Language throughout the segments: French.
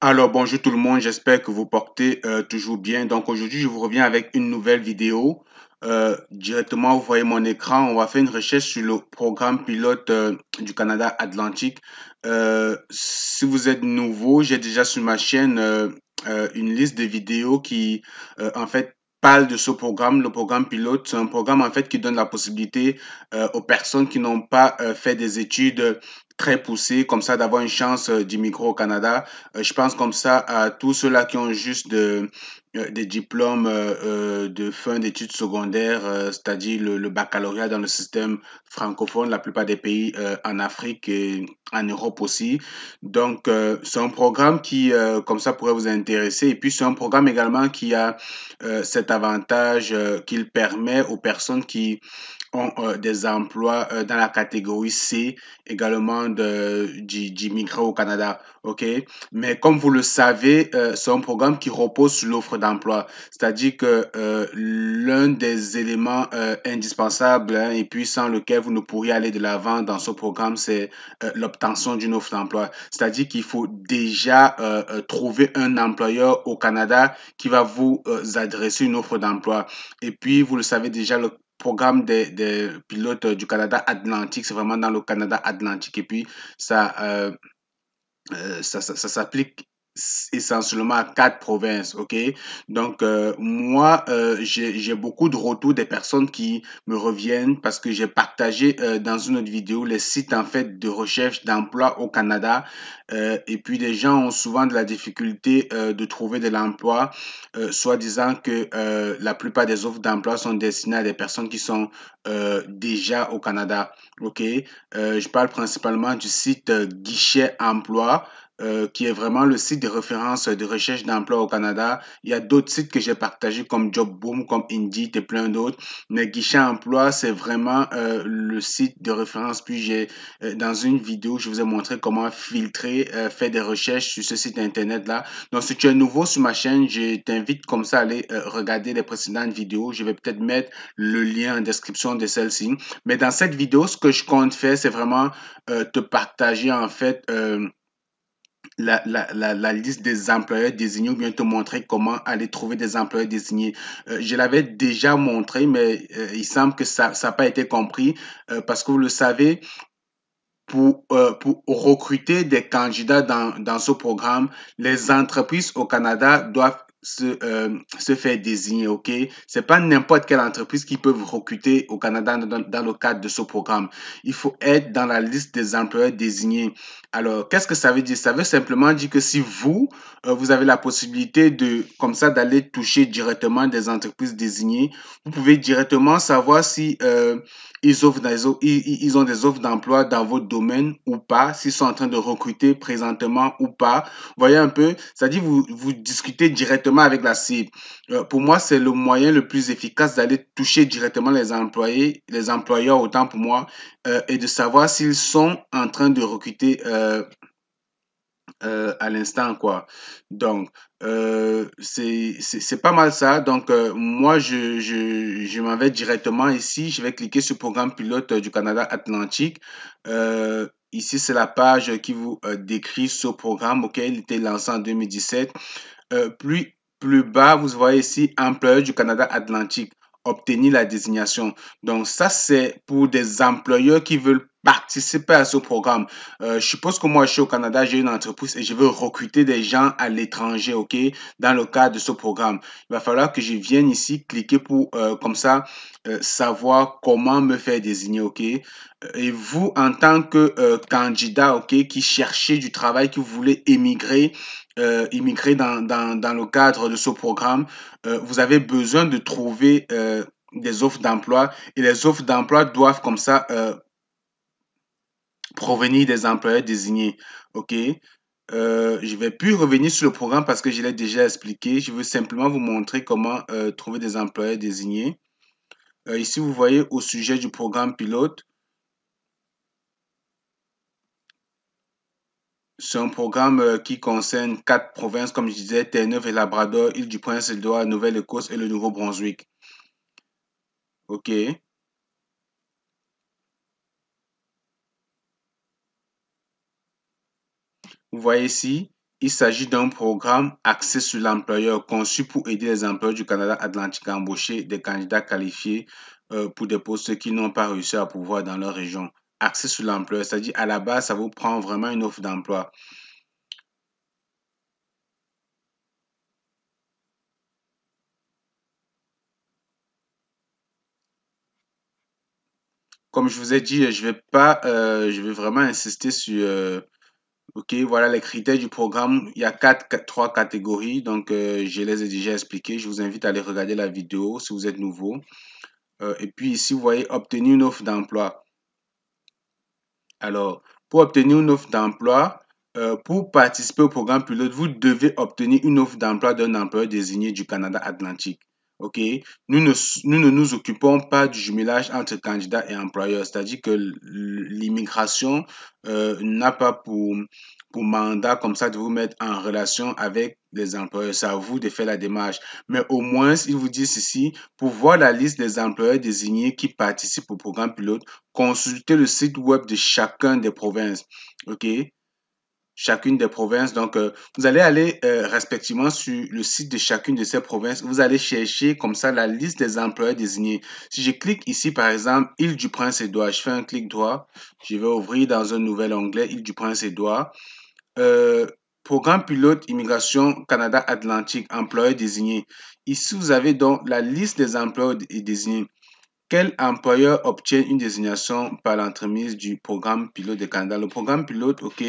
Alors bonjour tout le monde, j'espère que vous portez toujours bien. Donc aujourd'hui, je vous reviens avec une nouvelle vidéo. Directement, vous voyez mon écran. On va faire une recherche sur le programme pilote du Canada Atlantique. Si vous êtes nouveau, j'ai déjà sur ma chaîne une liste de vidéos qui en fait parle de ce programme. Le programme pilote, c'est un programme en fait qui donne la possibilité aux personnes qui n'ont pas fait des études très poussées, comme ça, d'avoir une chance d'immigrer au Canada. Je pense comme ça à tous ceux-là qui ont juste des diplômes de fin d'études secondaires, c'est-à-dire le baccalauréat dans le système francophone, la plupart des pays en Afrique et en Europe aussi. Donc, c'est un programme qui, comme ça, pourrait vous intéresser. Et puis, c'est un programme également qui a cet avantage qu'il permet aux personnes qui ont des emplois dans la catégorie C, également d'immigrés au Canada. OK? Mais comme vous le savez, c'est un programme qui repose sur l'offre d'emploi. C'est-à-dire que l'un des éléments indispensables, hein, et puis sans lequel vous ne pourriez aller de l'avant dans ce programme, c'est l'obtention d'une offre d'emploi. C'est-à-dire qu'il faut déjà trouver un employeur au Canada qui va vous adresser une offre d'emploi. Et puis, vous le savez déjà, le programme des pilotes du Canada Atlantique, c'est vraiment dans le Canada Atlantique. Et puis, ça, ça s'applique essentiellement à quatre provinces, ok? Donc, moi, j'ai beaucoup de retours des personnes qui me reviennent parce que j'ai partagé dans une autre vidéo les sites, en fait, de recherche d'emploi au Canada. Et puis, les gens ont souvent de la difficulté de trouver de l'emploi, soit disant que la plupart des offres d'emploi sont destinées à des personnes qui sont déjà au Canada, ok? Je parle principalement du site Guichet Emploi, qui est vraiment le site de référence de recherche d'emploi au Canada. Il y a d'autres sites que j'ai partagés comme JobBoom, comme Indeed et plein d'autres. Mais Guichet Emploi, c'est vraiment le site de référence. Puis dans une vidéo, je vous ai montré comment filtrer, faire des recherches sur ce site internet-là. Donc, si tu es nouveau sur ma chaîne, je t'invite comme ça à aller regarder les précédentes vidéos. Je vais peut-être mettre le lien en description de celle-ci. Mais dans cette vidéo, ce que je compte faire, c'est vraiment te partager en fait la liste des employeurs désignés ou bien te montrer comment aller trouver des employeurs désignés. Je l'avais déjà montré, mais il semble que ça n'a pas été compris parce que vous le savez, pour recruter des candidats dans ce programme, les entreprises au Canada doivent se faire désigner, ok? C'est pas n'importe quelle entreprise qui peut vous recruter au Canada dans le cadre de ce programme. Il faut être dans la liste des employeurs désignés. Alors, qu'est-ce que ça veut dire? Ça veut simplement dire que si vous, vous avez la possibilité de, comme ça, d'aller toucher directement des entreprises désignées, vous pouvez directement savoir si ils offrent ils ont des offres d'emploi dans votre domaine ou pas, s'ils sont en train de recruter présentement ou pas. Vous voyez un peu, c'est-à-dire vous discutez directement avec la cible. Pour moi, c'est le moyen le plus efficace d'aller toucher directement les employés, les employeurs autant pour moi, et de savoir s'ils sont en train de recruter à l'instant, quoi. Donc, c'est pas mal ça. Donc, moi, je m'en vais directement ici. Je vais cliquer sur Programme pilote du Canada Atlantique. Ici, c'est la page qui vous décrit ce programme auquel il était lancé en 2017. Plus bas, vous voyez ici, employeur du Canada Atlantique, obtenir la désignation. Donc, ça, c'est pour des employeurs qui veulent participer à ce programme. Je suppose que moi, je suis au Canada, j'ai une entreprise et je veux recruter des gens à l'étranger, OK, dans le cadre de ce programme. Il va falloir que je vienne ici, cliquer pour, comme ça, savoir comment me faire désigner, OK. Et vous, en tant que candidat, OK, qui cherchez du travail, qui voulez immigrer dans le cadre de ce programme, vous avez besoin de trouver des offres d'emploi et les offres d'emploi doivent comme ça provenir des employeurs désignés. OK? Je vais plus revenir sur le programme parce que je l'ai déjà expliqué. Je veux simplement vous montrer comment trouver des employeurs désignés. Ici, vous voyez au sujet du programme pilote, c'est un programme qui concerne quatre provinces, comme je disais, Terre-Neuve et Labrador, Île-du-Prince-Édouard, Nouvelle-Écosse et le Nouveau-Brunswick. OK? Vous voyez ici, Il s'agit d'un programme axé sur l'employeur, conçu pour aider les employeurs du Canada Atlantique à embaucher des candidats qualifiés pour des postes qu'ils n'ont pas réussi à pourvoir dans leur région. Axé sur l'employeur, c'est-à-dire à la base, ça vous prend vraiment une offre d'emploi. Comme je vous ai dit, je vais pas, je vais vraiment insister sur, ok, voilà les critères du programme. Il y a trois catégories, donc je les ai déjà expliquées. Je vous invite à aller regarder la vidéo si vous êtes nouveau. Et puis ici, vous voyez obtenir une offre d'emploi. Alors, pour obtenir une offre d'emploi, pour participer au programme pilote, vous devez obtenir une offre d'emploi d'un employeur désigné du Canada Atlantique. OK? Nous ne nous occupons pas du jumelage entre candidats et employeurs, c'est-à-dire que l'immigration n'a pas pour mandat comme ça de vous mettre en relation avec les employeurs. C'est à vous de faire la démarche. Mais au moins, ils vous disent ici, pour voir la liste des employeurs désignés qui participent au programme pilote, consultez le site web de chacun des provinces. OK? Chacune des provinces. Donc, vous allez aller respectivement sur le site de chacune de ces provinces. Vous allez chercher comme ça la liste des employeurs désignés. Si je clique ici, par exemple, Île-du-Prince-Édouard, je fais un clic droit, je vais ouvrir dans un nouvel onglet Île-du-Prince-Édouard. Euh, Programme pilote Immigration Canada Atlantique, employeurs désignés. Ici, vous avez donc la liste des employeurs désignés. Quel employeur obtient une désignation par l'entremise du programme pilote de Canada? Le programme pilote, OK,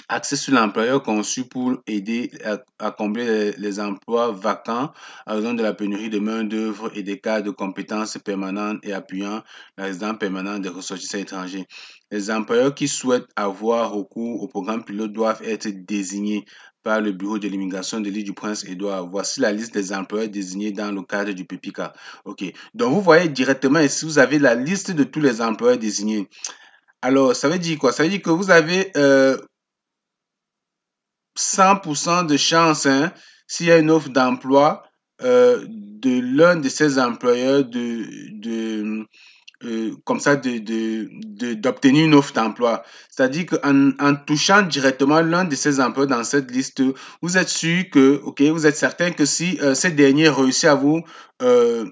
axé sur l'employeur conçu pour aider à combler les emplois vacants à raison de la pénurie de main-d'œuvre et des cas de compétences permanentes et appuyant la résidence permanente des ressortissants étrangers. Les employeurs qui souhaitent avoir recours au programme pilote doivent être désignés par le Bureau de l'immigration de l'île du Prince-Édouard. Voici la liste des employeurs désignés dans le cadre du PEPICA. OK. Donc, vous voyez directement ici, vous avez la liste de tous les employeurs désignés. Alors, ça veut dire quoi? Ça veut dire que vous avez 100% de chance, hein, s'il y a une offre d'emploi de l'un de ces employeurs comme ça d'obtenir une offre d'emploi. C'est-à-dire qu'en touchant directement l'un de ces emplois dans cette liste, vous êtes sûr que, ok, vous êtes certain que si ces derniers réussissent à vous euh,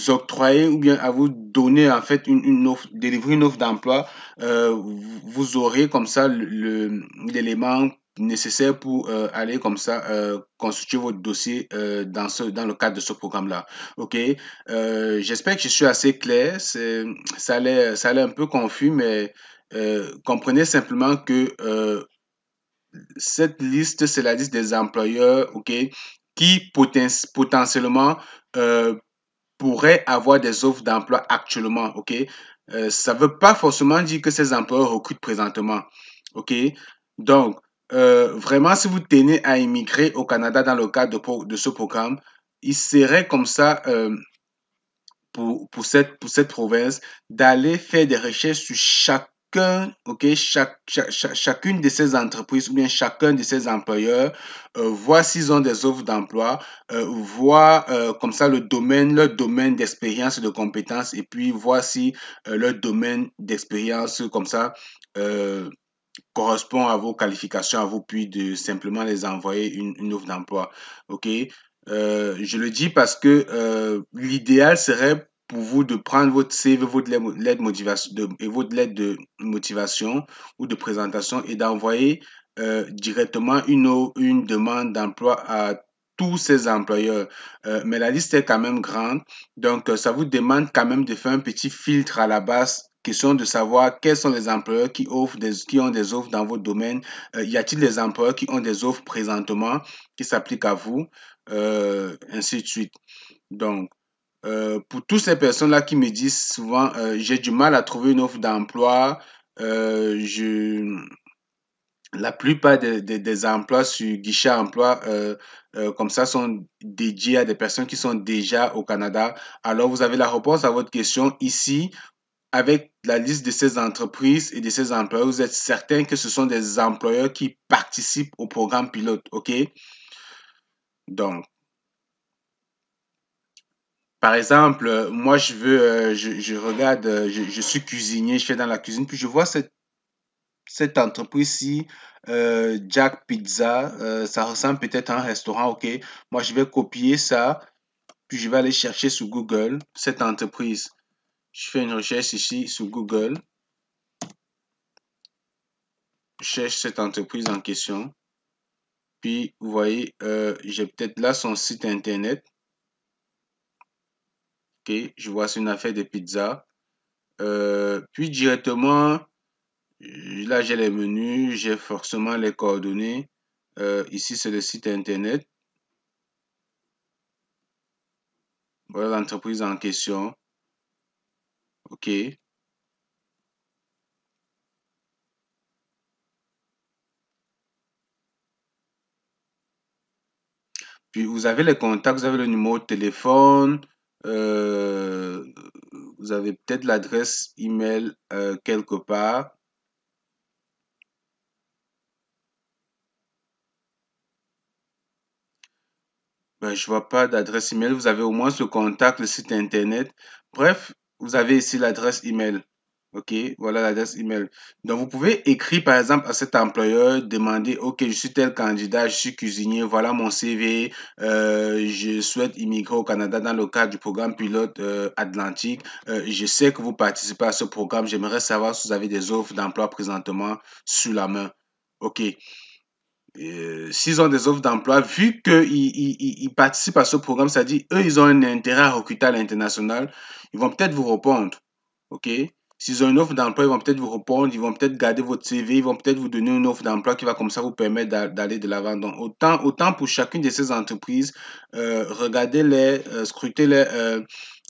octroyer ou bien à vous donner en fait une offre, délivrer une offre d'emploi, vous aurez comme ça l'élément nécessaire pour aller comme ça constituer votre dossier dans le cadre de ce programme-là. Ok, j'espère que je suis assez clair. Ça allait un peu confus, mais comprenez simplement que cette liste, c'est la liste des employeurs, ok, qui potentiellement euh, pourraient avoir des offres d'emploi actuellement, ok? Ça ne veut pas forcément dire que ces employeurs recrutent présentement, ok? Donc, vraiment, si vous tenez à immigrer au Canada dans le cadre de ce programme, il serait comme ça pour cette province d'aller faire des recherches sur chacun, ok, chacune de ces entreprises ou bien chacun de ces employeurs, voir s'ils ont des offres d'emploi, voir comme ça leur domaine d'expérience et de compétences et puis voir si leur domaine d'expérience comme ça euh, correspond à vos qualifications, à vous, puis de simplement les envoyer une offre d'emploi. OK? Je le dis parce que l'idéal serait pour vous de prendre votre CV, votre lettre motivation, et votre lettre de motivation ou de présentation et d'envoyer directement une demande d'emploi à tous ces employeurs. Mais la liste est quand même grande, donc ça vous demande quand même de faire un petit filtre à la base. Question de savoir quels sont les employeurs qui ont des offres dans votre domaine. Y a-t-il des employeurs qui ont des offres présentement qui s'appliquent à vous, ainsi de suite. Donc, pour toutes ces personnes-là qui me disent souvent, j'ai du mal à trouver une offre d'emploi, je la plupart des emplois sur guichet emploi comme ça sont dédiés à des personnes qui sont déjà au Canada. Alors, vous avez la réponse à votre question ici avec la liste de ces entreprises et de ces employeurs. Vous êtes certain que ce sont des employeurs qui participent au programme pilote, OK? Donc, par exemple, moi, je regarde, je suis cuisinier, je fais dans la cuisine, puis je vois cette entreprise-ci Jack Pizza, ça ressemble peut-être à un restaurant, ok. Moi, je vais copier ça, puis je vais aller chercher sur Google cette entreprise. Je fais une recherche ici sur Google, je cherche cette entreprise en question, puis vous voyez, j'ai peut-être là son site internet, ok. Je vois c'est une affaire de pizza. Puis directement, là j'ai les menus, j'ai forcément les coordonnées. Ici c'est le site internet. Voilà l'entreprise en question. OK. Puis vous avez les contacts, vous avez le numéro de téléphone, euh, vous avez peut-être l'adresse email quelque part. Ben, je vois pas d'adresse email. Vous avez au moins ce contact, le site internet. Bref, vous avez ici l'adresse email. OK, voilà l'adresse email. Donc, vous pouvez écrire, par exemple, à cet employeur, demander, OK, je suis tel candidat, je suis cuisinier, voilà mon CV, je souhaite immigrer au Canada dans le cadre du programme pilote Atlantique. Je sais que vous participez à ce programme. J'aimerais savoir si vous avez des offres d'emploi présentement sur la main. OK. S'ils ont des offres d'emploi, vu qu'ils participent à ce programme, c'est-à-dire eux, ils ont un intérêt à recruter à l'international, ils vont peut-être vous répondre. OK? S'ils ont une offre d'emploi, ils vont peut-être vous répondre, ils vont peut-être garder votre CV, ils vont peut-être vous donner une offre d'emploi qui va comme ça vous permettre d'aller de l'avant. Donc, autant pour chacune de ces entreprises, regardez-les, scrutez-les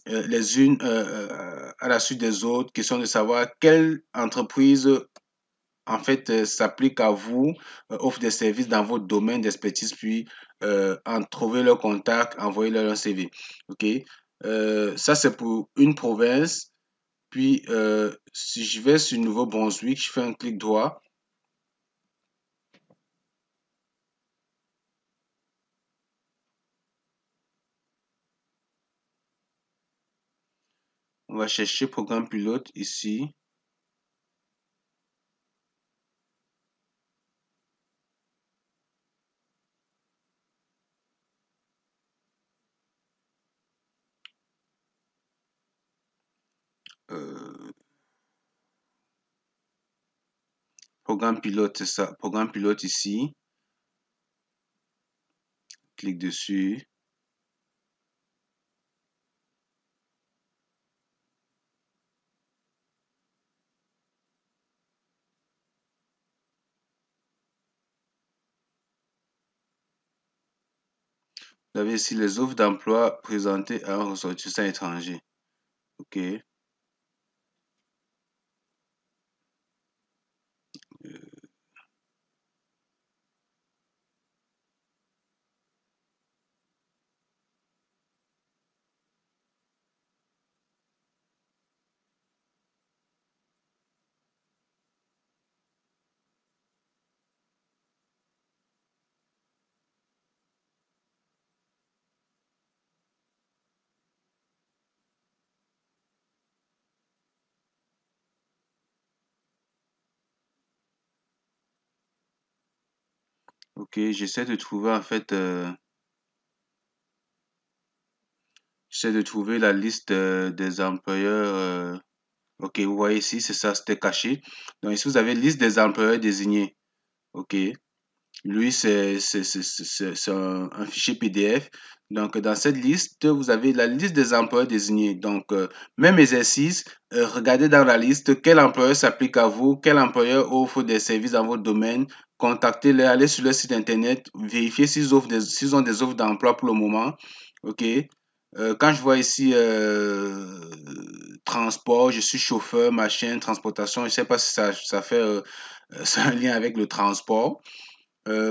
les unes à la suite des autres, question de savoir quelle entreprise en fait, s'applique à vous, offre des services dans votre domaine d'expertise, puis en trouver leur contact, envoyez-leur un CV. OK? Ça, c'est pour une province. Puis, si je vais sur Nouveau-Brunswick, je fais un clic droit. On va chercher programme pilote ici. Euh, Programme pilote, c'est ça. Programme pilote ici. Clique dessus. Vous avez ici les offres d'emploi présentées à un ressortissant étranger. OK. OK, j'essaie de trouver en fait, j'essaie de trouver la liste des employeurs. OK, vous voyez ici, c'est ça, c'était caché. Donc ici, vous avez liste des employeurs désignés. OK. Lui, c'est un fichier PDF. Donc, dans cette liste, vous avez la liste des employeurs désignés. Donc, même exercice, regardez dans la liste quel employeur s'applique à vous, quel employeur offre des services dans votre domaine. Contactez-les, allez sur le site internet, vérifiez s'ils ont des offres d'emploi pour le moment. OK. Quand je vois ici transport, je suis chauffeur, machin, transportation, je ne sais pas si ça fait c'est un lien avec le transport.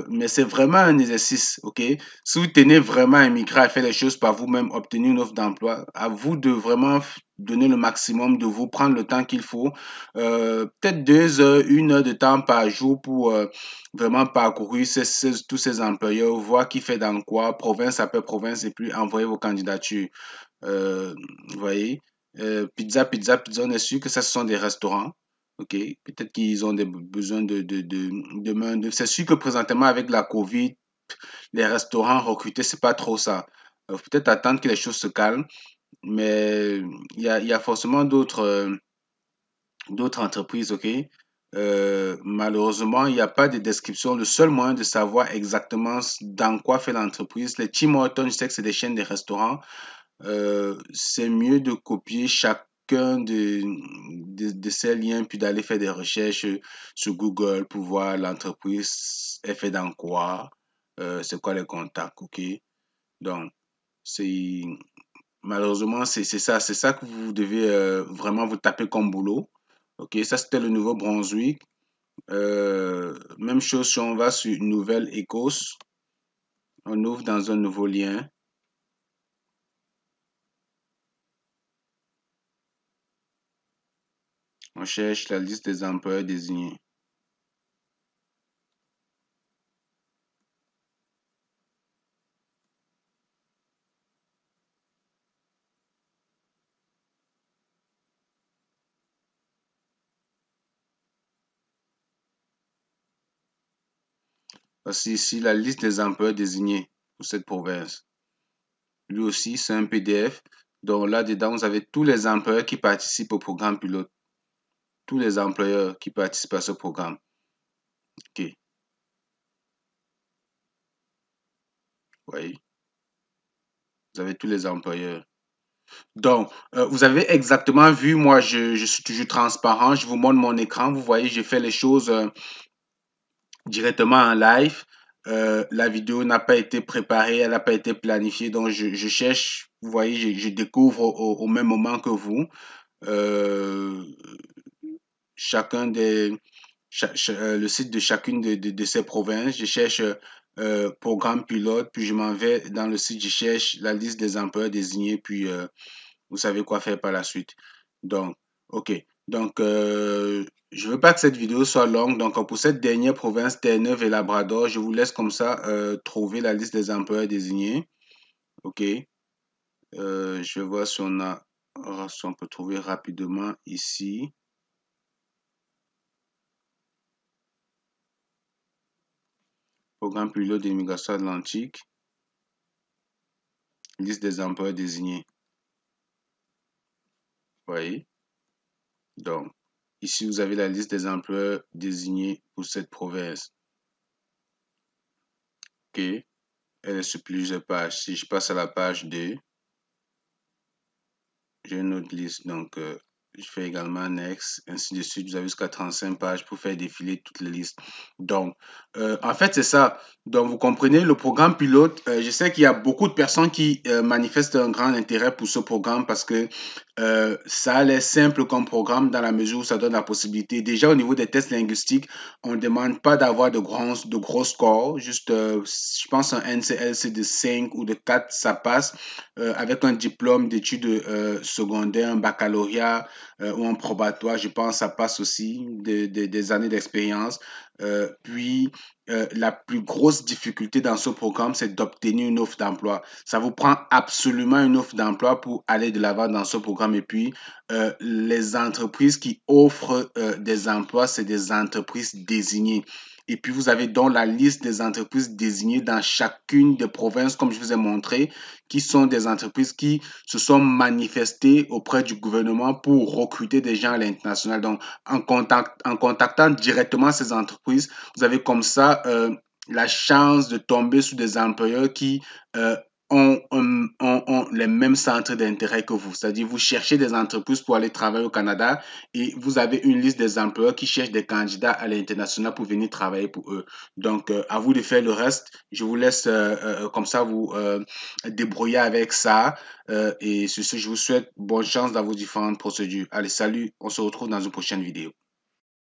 Mais c'est vraiment un exercice, ok? Si vous tenez vraiment à émigrer, à faire les choses par vous-même, obtenir une offre d'emploi, à vous de vraiment donner le maximum de vous, prendre le temps qu'il faut, peut-être 2 heures, 1 heure de temps par jour pour vraiment parcourir tous ces employeurs, voir qui fait dans quoi, province après province, et puis envoyer vos candidatures. Vous voyez, pizza, on est sûr que ça, ce sont des restaurants. OK? Peut-être qu'ils ont des besoins de main-d'œuvre. C'est sûr que présentement, avec la COVID, les restaurants recrutés, c'est pas trop ça. Peut-être attendre que les choses se calment, mais il y a forcément d'autres entreprises, OK? Malheureusement, il n'y a pas de description. Le seul moyen de savoir exactement dans quoi fait l'entreprise, les Tim Hortons, je sais que c'est des chaînes de restaurants. C'est mieux de copier chacun de ces liens puis d'aller faire des recherches sur Google pour voir l'entreprise est fait dans quoi, c'est quoi les contacts, OK? Donc, c'est malheureusement, c'est ça que vous devez vraiment vous taper comme boulot. OK, ça c'était le Nouveau-Brunswick. Même chose si on va sur Nouvelle-Écosse, on ouvre dans un nouveau lien, on cherche la liste des employeurs désignés. Voici ici la liste des employeurs désignés pour cette province. Lui aussi, c'est un PDF. Donc là-dedans, vous avez tous les employeurs qui participent au programme pilote. Tous les employeurs qui participent à ce programme. OK. Oui, vous avez tous les employeurs. Donc, vous avez exactement vu, moi, je suis toujours transparent. Je vous montre mon écran. Vous voyez, j'ai fait les choses directement en live. La vidéo n'a pas été préparée, elle n'a pas été planifiée. Donc, je cherche, vous voyez, je découvre au même moment que vous. Euh, chacun des, le site de chacune de ces provinces. Je cherche programme pilote, puis je m'en vais dans le site, je cherche la liste des employeurs désignés, puis vous savez quoi faire par la suite. Donc, OK. Donc, je veux pas que cette vidéo soit longue. Donc, pour cette dernière province, Terre-Neuve et Labrador, je vous laisse comme ça trouver la liste des employeurs désignés. OK. Je vais voir si on peut trouver rapidement ici. Programme pilote d'immigration atlantique. Liste des employeurs désignés. Vous voyez? Donc, ici, vous avez la liste des employeurs désignés pour cette province. OK. Elle est sur plusieurs pages. Si je passe à la page 2, j'ai une autre liste. Donc, je fais également Next, ainsi de suite. Vous avez jusqu'à 35 pages pour faire défiler toutes les listes. Donc, en fait, c'est ça. Donc, vous comprenez, le programme pilote, je sais qu'il y a beaucoup de personnes qui manifestent un grand intérêt pour ce programme parce que ça a l'air simple comme programme dans la mesure où ça donne la possibilité. Déjà, au niveau des tests linguistiques, on ne demande pas d'avoir de gros scores. Juste, je pense, un NCLC de 5 ou de 4, ça passe. Avec un diplôme d'études secondaires, un baccalauréat ou un probatoire, je pense, ça passe aussi des années d'expérience. Puis, la plus grosse difficulté dans ce programme, c'est d'obtenir une offre d'emploi. Ça vous prend absolument une offre d'emploi pour aller de l'avant dans ce programme. Et puis, les entreprises qui offrent des emplois, c'est des entreprises désignées. Et puis, vous avez donc la liste des entreprises désignées dans chacune des provinces, comme je vous ai montré, qui sont des entreprises qui se sont manifestées auprès du gouvernement pour recruter des gens à l'international. Donc, en contactant directement ces entreprises, vous avez comme ça la chance de tomber sur des employeurs qui ont les mêmes centres d'intérêt que vous. C'est-à-dire, vous cherchez des entreprises pour aller travailler au Canada et vous avez une liste des employeurs qui cherchent des candidats à l'international pour venir travailler pour eux. Donc, à vous de faire le reste. Je vous laisse comme ça vous débrouiller avec ça. Et sur ce, je vous souhaite bonne chance dans vos différentes procédures. Allez, salut, on se retrouve dans une prochaine vidéo.